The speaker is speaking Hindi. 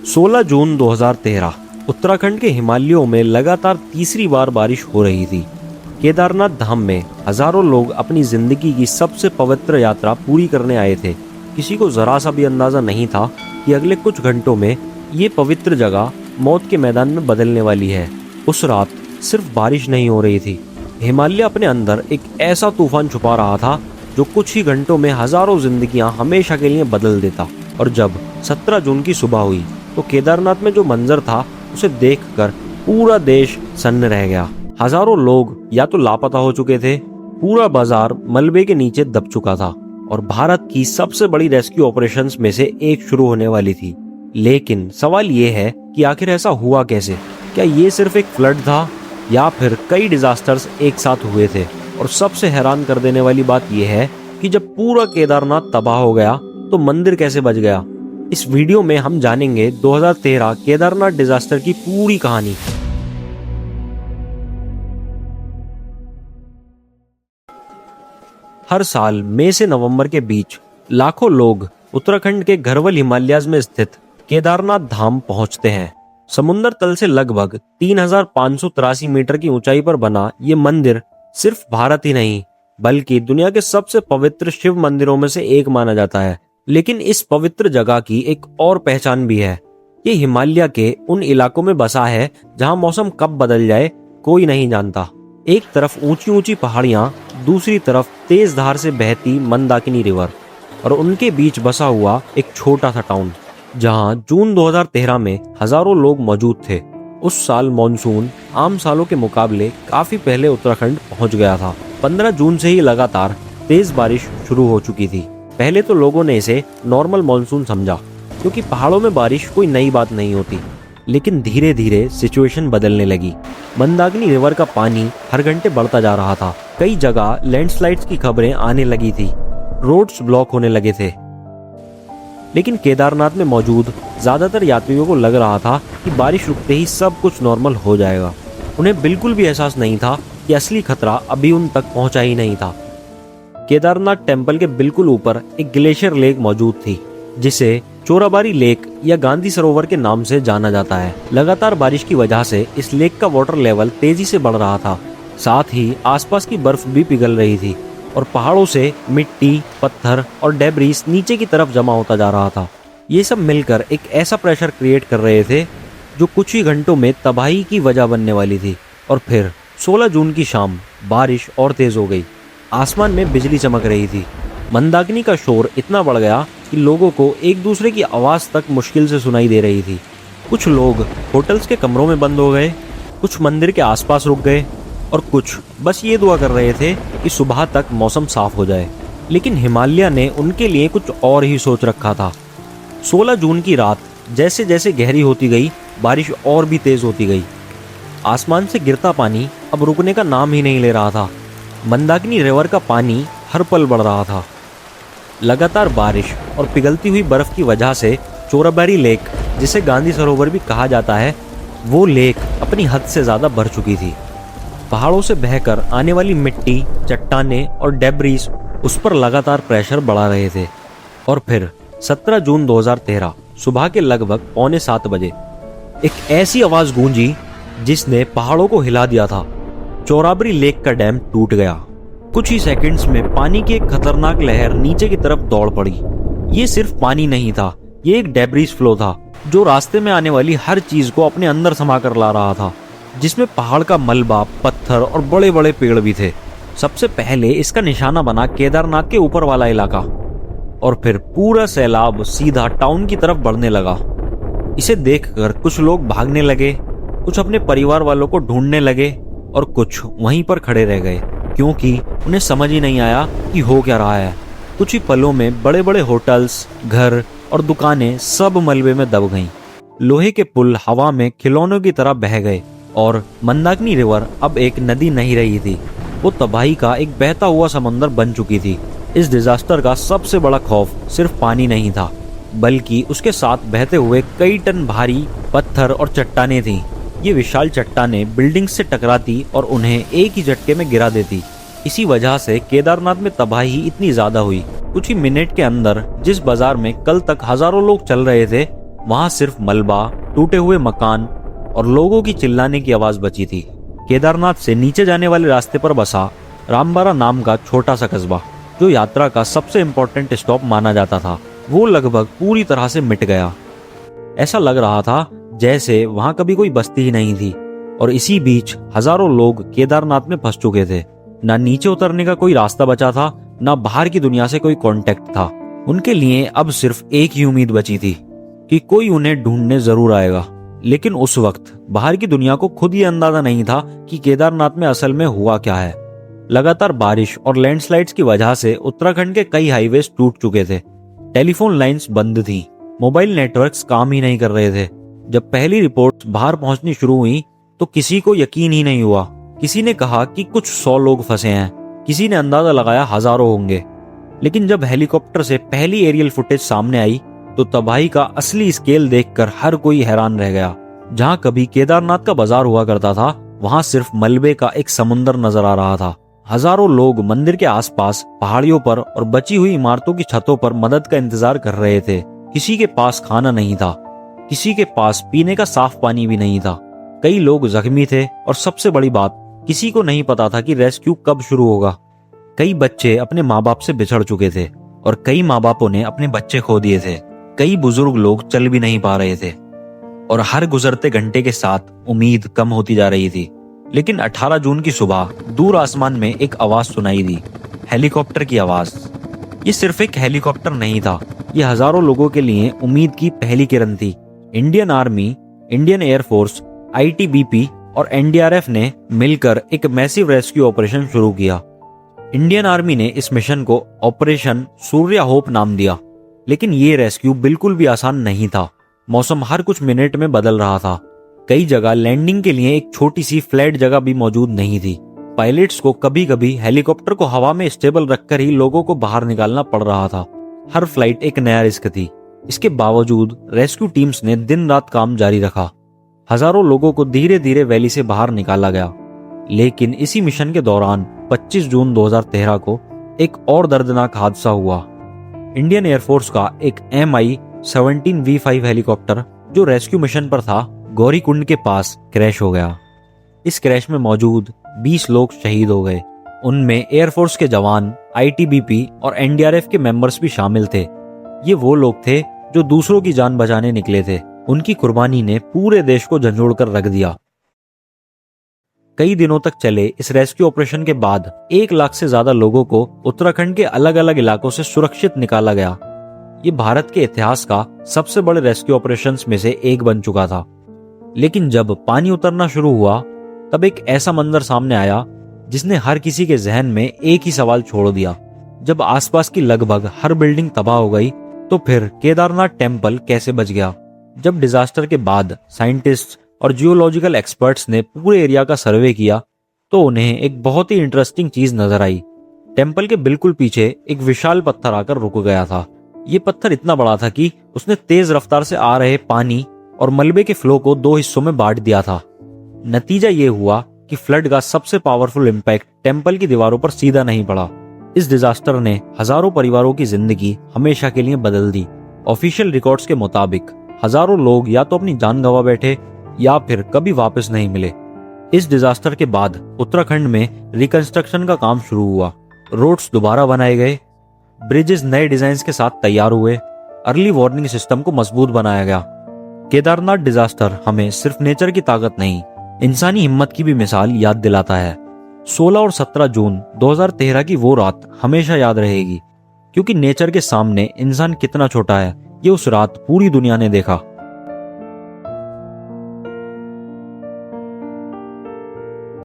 16 जून 2013 उत्तराखंड के हिमालयों में लगातार तीसरी बार बारिश हो रही थी। केदारनाथ धाम में हजारों लोग अपनी जिंदगी की सबसे पवित्र यात्रा पूरी करने आए थे। किसी को जरा सा भी अंदाजा नहीं था कि अगले कुछ घंटों में ये पवित्र जगह मौत के मैदान में बदलने वाली है। उस रात सिर्फ बारिश नहीं हो रही थी, हिमालय अपने अंदर एक ऐसा तूफान छुपा रहा था जो कुछ ही घंटों में हजारों जिंदगियां हमेशा के लिए बदल देता। और जब 17 जून की सुबह हुई तो केदारनाथ में जो मंजर था उसे देखकर पूरा देश सन्न रह गया। हजारों लोग या तो लापता हो चुके थे, पूरा बाजार मलबे के नीचे दब चुका था और भारत की सबसे बड़ी रेस्क्यू ऑपरेशंस में से एक शुरू होने वाली थी। लेकिन सवाल ये है कि आखिर ऐसा हुआ कैसे? क्या ये सिर्फ एक फ्लड था या फिर कई डिजास्टर्स एक साथ हुए थे? और सबसे हैरान कर देने वाली बात यह है कि जब पूरा केदारनाथ तबाह हो गया तो मंदिर कैसे बच गया? इस वीडियो में हम जानेंगे 2013 केदारनाथ डिजास्टर की पूरी कहानी। हर साल मई से नवंबर के बीच लाखों लोग उत्तराखंड के घरवल हिमालयाज में स्थित केदारनाथ धाम पहुंचते हैं। समुद्र तल से लगभग 3583 मीटर की ऊंचाई पर बना ये मंदिर सिर्फ भारत ही नहीं बल्कि दुनिया के सबसे पवित्र शिव मंदिरों में से एक माना जाता है। लेकिन इस पवित्र जगह की एक और पहचान भी है। ये हिमालय के उन इलाकों में बसा है जहां मौसम कब बदल जाए कोई नहीं जानता। एक तरफ ऊंची ऊंची पहाड़ियां, दूसरी तरफ तेज धार से बहती मंदाकिनी रिवर और उनके बीच बसा हुआ एक छोटा सा टाउन जहां जून 2013 में हजारों लोग मौजूद थे। उस साल मॉनसून आम सालों के मुकाबले काफी पहले उत्तराखंड पहुंच गया था। 15 जून से ही लगातार तेज बारिश शुरू हो चुकी थी। पहले तो लोगों ने इसे नॉर्मल मॉनसून समझा क्योंकि पहाड़ों में बारिश कोई नई बात नहीं होती। लेकिन धीरे धीरे सिचुएशन बदलने लगी। मंदाकिनी रिवर का पानी हर घंटे बढ़ता जा रहा था। कई जगह लैंडस्लाइड्स की खबरें आने लगी थी, रोड्स ब्लॉक होने लगे थे। लेकिन केदारनाथ में मौजूद ज्यादातर यात्रियों को लग रहा था कि बारिश रुकते ही सब कुछ नॉर्मल हो जाएगा। उन्हें बिल्कुल भी एहसास नहीं था कि असली खतरा अभी उन तक पहुंचा ही नहीं था। केदारनाथ टेम्पल के बिल्कुल ऊपर एक ग्लेशियर लेक मौजूद थी जिसे चोराबारी लेक या गांधी सरोवर के नाम से जाना जाता है। लगातार बारिश की वजह से इस लेक का वाटर लेवल तेजी से बढ़ रहा था। साथ ही आसपास की बर्फ भी पिघल रही थी और पहाड़ों से मिट्टी, पत्थर और डेब्रिस नीचे की तरफ जमा होता जा रहा था। ये सब मिलकर एक ऐसा प्रेशर क्रिएट कर रहे थे जो कुछ ही घंटों में तबाही की वजह बनने वाली थी। और फिर 16 जून की शाम बारिश और तेज हो गई। आसमान में बिजली चमक रही थी। मंदाकिनी का शोर इतना बढ़ गया कि लोगों को एक दूसरे की आवाज तक मुश्किल से सुनाई दे रही थी। कुछ लोग होटल्स के कमरों में बंद हो गए, कुछ मंदिर के आसपास रुक गए और कुछ बस ये दुआ कर रहे थे कि सुबह तक मौसम साफ हो जाए। लेकिन हिमालय ने उनके लिए कुछ और ही सोच रखा था। 16 जून की रात जैसे जैसे गहरी होती गई, बारिश और भी तेज होती गई। आसमान से गिरता पानी अब रुकने का नाम ही नहीं ले रहा था। मंदाकिनी रिवर का पानी हर पल बढ़ रहा था। लगातार बारिश और पिघलती हुई बर्फ की वजह से चोराबारी लेक, जिसे गांधी सरोवर भी कहा जाता है, वो लेक अपनी हद से ज्यादा भर चुकी थी। पहाड़ों से बहकर आने वाली मिट्टी, चट्टानें और डेब्रिस उस पर लगातार प्रेशर बढ़ा रहे थे। और फिर 17 जून 2013 सुबह के लगभग 6:45 बजे एक ऐसी आवाज गूंजी जिसने पहाड़ों को हिला दिया था। चोराबारी लेक का डैम टूट गया। कुछ ही सेकंड्स में पानी की एक खतरनाक लहर नीचे की तरफ दौड़ पड़ी। ये सिर्फ पानी नहीं था, ये एक डेब्रिस फ्लो था जो रास्ते में आने वाली हर चीज को अपने अंदर समा कर ला रहा था, जिसमें पहाड़ का मलबा, पत्थर और बड़े बड़े पेड़ भी थे। सबसे पहले इसका निशाना बना केदारनाथ के ऊपर वाला इलाका और फिर पूरा सैलाब सीधा टाउन की तरफ बढ़ने लगा। इसे देखकर कुछ लोग भागने लगे, कुछ अपने परिवार वालों को ढूंढने लगे और कुछ वहीं पर खड़े रह गए क्योंकि उन्हें समझ ही नहीं आया कि हो क्या रहा है। कुछ ही पलों में बड़े बड़े होटल्स, घर और दुकानें सब मलबे में दब गईं। लोहे के पुल हवा में खिलौनों की तरह बह गए और मंदाकिनी रिवर अब एक नदी नहीं रही थी, वो तबाही का एक बहता हुआ समंदर बन चुकी थी। इस डिजास्टर का सबसे बड़ा खौफ सिर्फ पानी नहीं था बल्कि उसके साथ बहते हुए कई टन भारी पत्थर और चट्टानें थीं। ये विशाल चट्टानें बिल्डिंग्स से टकराती और उन्हें एक ही झटके में गिरा देती। इसी वजह से केदारनाथ में तबाही इतनी ज्यादा हुई। कुछ ही मिनट के अंदर जिस बाजार में कल तक हजारों लोग चल रहे थे, वहां सिर्फ मलबा, टूटे हुए मकान और लोगों की चिल्लाने की आवाज बची थी। केदारनाथ से नीचे जाने वाले रास्ते पर बसा रामबारा नाम का छोटा सा कस्बा, जो यात्रा का सबसे इम्पोर्टेंट स्टॉप माना जाता था, वो लगभग पूरी तरह से मिट गया। ऐसा लग रहा था जैसे वहां कभी कोई बस्ती ही नहीं थी। और इसी बीच हजारों लोग केदारनाथ में फंस चुके थे। ना नीचे उतरने का कोई रास्ता बचा था, ना बाहर की दुनिया से कोई कांटेक्ट था। उनके लिए अब सिर्फ एक ही उम्मीद बची थी कि कोई उन्हें ढूंढने जरूर आएगा। लेकिन उस वक्त बाहर की दुनिया को खुद ये अंदाजा नहीं था कि केदारनाथ में असल में हुआ क्या है। लगातार बारिश और लैंडस्लाइड्स की वजह से उत्तराखंड के कई हाईवेज टूट चुके थे। टेलीफोन लाइंस बंद थी, मोबाइल नेटवर्क्स काम ही नहीं कर रहे थे। जब पहली रिपोर्ट्स बाहर पहुंचनी शुरू हुई तो किसी को यकीन ही नहीं हुआ। किसी ने कहा कि कुछ 100 लोग फंसे हैं, किसी ने अंदाजा लगाया हजारों होंगे। लेकिन जब हेलीकॉप्टर से पहली एरियल फुटेज सामने आई तो तबाही का असली स्केल देखकर हर कोई हैरान रह गया। जहां कभी केदारनाथ का बाजार हुआ करता था, वहां सिर्फ मलबे का एक समुंदर नजर आ रहा था। हजारों लोग मंदिर के आसपास, पहाड़ियों पर और बची हुई इमारतों की छतों पर मदद का इंतजार कर रहे थे। किसी के पास खाना नहीं था, किसी के पास पीने का साफ पानी भी नहीं था। कई लोग जख्मी थे और सबसे बड़ी बात, किसी को नहीं पता था कि रेस्क्यू कब शुरू होगा। कई बच्चे अपने माँ बाप से बिछड़ चुके थे और कई माँ बापों ने अपने बच्चे खो दिए थे। कई बुजुर्ग लोग चल भी नहीं पा रहे थे और हर गुजरते घंटे के साथ उम्मीद कम होती जा रही थी। लेकिन 18 जून की सुबह दूर आसमान में एक आवाज सुनाई दी, हेलीकॉप्टर की आवाज। ये सिर्फ एक हेलीकॉप्टर नहीं था, ये हजारों लोगों के लिए उम्मीद की पहली किरण थी। Indian army, Indian air force, ITBP और एनडीआरएफ ने मिलकर एक मैसिव रेस्क्यू ऑपरेशन शुरू किया। इंडियन आर्मी ने इस मिशन को ऑपरेशन सूर्या होप नाम दिया। लेकिन ये रेस्क्यू बिल्कुल भी आसान नहीं था। मौसम हर कुछ मिनट में बदल रहा था। कई जगह लैंडिंग के लिए एक छोटी सी फ्लैट जगह भी मौजूद नहीं थी। पायलट्स को कभी कभी हेलीकॉप्टर को हवा में स्टेबल रखकर ही लोगों को बाहर निकालना पड़ रहा था। हर फ्लाइट एक नया रिस्क थी। इसके बावजूद रेस्क्यू टीम्स ने दिन रात काम जारी रखा। हजारों लोगों को धीरे धीरे वैली से बाहर निकाला गया। लेकिन इसी मिशन के दौरान 25 जून 2013 को एक और दर्दनाक हादसा हुआ। इंडियन एयरफोर्स का एक MI-17V5 हेलीकॉप्टर जो रेस्क्यू मिशन पर था, गौरीकुंड के पास क्रैश हो गया। इस क्रैश में मौजूद 20 लोग शहीद हो गए। उनमें एयरफोर्स के जवान, आईटीबीपी और एनडीआरएफ के मेंबर्स भी शामिल थे। ये वो लोग थे जो दूसरों की जान बचाने निकले थे। उनकी कुर्बानी ने पूरे देश को झंझोड़ कर रख दिया। कई दिनों तक चले इस रेस्क्यू ऑपरेशन के बाद 1 लाख से ज्यादा लोगों को उत्तराखंड के अलग अलग इलाकों से सुरक्षित निकाला गया। ये भारत के इतिहास का सबसे बड़े रेस्क्यू ऑपरेशंस में से एक बन चुका था। लेकिन जब पानी उतरना शुरू हुआ, तब एक ऐसा मंजर सामने आया जिसने हर किसी के जहन में एक ही सवाल छोड़ दिया। जब आसपास की लगभग हर बिल्डिंग तबाह हो गई, तो फिर केदारनाथ टेम्पल कैसे बच गया? जब डिजास्टर के बाद साइंटिस्ट और जियोलॉजिकल एक्सपर्ट्स ने पूरे एरिया का सर्वे किया, तो उन्हें एक बहुत ही इंटरेस्टिंग चीज नजर आई। टेम्पल के बिल्कुल पीछे एक विशाल पत्थर आकर रुक गया था। ये पत्थर इतना बड़ा था कि उसने तेज रफ्तार से आ रहे पानी और मलबे के फ्लो को 2 हिस्सों में बांट दिया था। नतीजा ये हुआ कि फ्लड का सबसे पावरफुल इम्पैक्ट टेम्पल की दीवारों पर सीधा नहीं पड़ा। इस डिजास्टर ने हजारों परिवारों की जिंदगी हमेशा के लिए बदल दी। ऑफिशियल रिकॉर्ड्स के मुताबिक हजारों लोग या तो अपनी जान गंवा बैठे या फिर कभी वापस नहीं मिले। इस डिजास्टर के बाद उत्तराखंड में रिकंस्ट्रक्शन का काम शुरू हुआ। रोड्स दोबारा बनाए गए, ब्रिजेस नए डिजाइन के साथ तैयार हुए, अर्ली वार्निंग सिस्टम को मजबूत बनाया गया। केदारनाथ डिजास्टर हमें सिर्फ नेचर की ताकत नहीं, इंसानी हिम्मत की भी मिसाल याद दिलाता है। 16 और 17 जून 2013 की वो रात हमेशा याद रहेगी, क्योंकि नेचर के सामने इंसान कितना छोटा है, ये उस रात पूरी दुनिया ने देखा।